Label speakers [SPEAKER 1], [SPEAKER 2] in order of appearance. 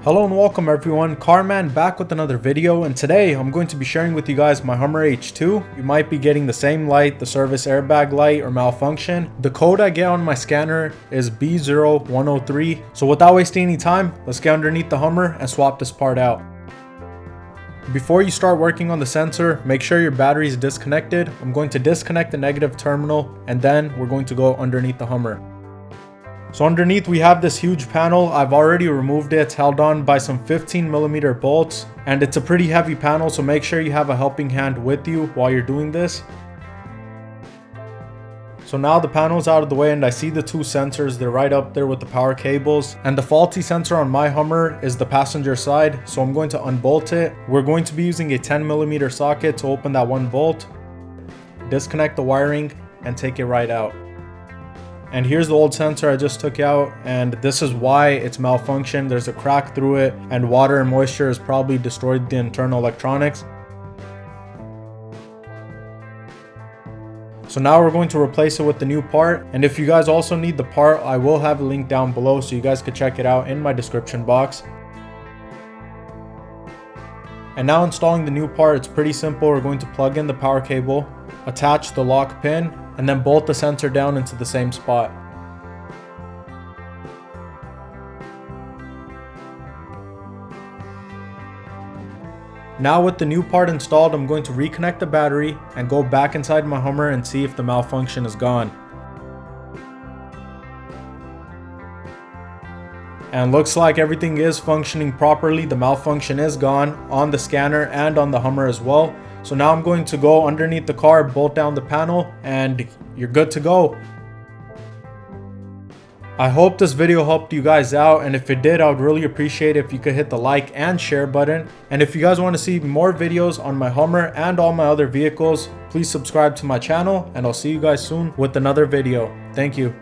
[SPEAKER 1] Hello and welcome everyone, CarMAN back with another video, and today I'm going to be sharing with you guys my Hummer H2. You might be getting the same light, the service airbag light or malfunction. The code I get on my scanner is B0103. So without wasting any time, let's get underneath the Hummer and swap this part out. Before you start working on the sensor, make sure your battery is disconnected. I'm going to disconnect the negative terminal and then we're going to go underneath the Hummer. So underneath we have this huge panel. I've already removed it. It's held on by some 15mm bolts and it's a pretty heavy panel, so make sure you have a helping hand with you while you're doing this. So now the panel's out of the way and I see the two sensors. They're right up there with the power cables, and the faulty sensor on my Hummer is the passenger side, so I'm going to unbolt it. We're going to be using a 10mm socket to open that one bolt, disconnect the wiring and take it right out. And here's the old sensor I just took out, and this is why it's malfunctioned. There's a crack through it and water and moisture has probably destroyed the internal electronics. So now we're going to replace it with the new part, and if you guys also need the part, I will have a link down below so you guys could check it out in my description box. And now installing the new part, it's pretty simple. We're going to plug in the power cable, attach the lock pin, and then bolt the sensor down into the same spot. Now with the new part installed, I'm going to reconnect the battery and go back inside my Hummer and see if the malfunction is gone. And looks like everything is functioning properly. The malfunction is gone on the scanner and on the Hummer as well. So now I'm going to go underneath the car, bolt down the panel, and you're good to go. I hope this video helped you guys out, and if it did, I would really appreciate it if you could hit the like and share button. And if you guys want to see more videos on my Hummer and all my other vehicles, please subscribe to my channel, and I'll see you guys soon with another video. Thank you.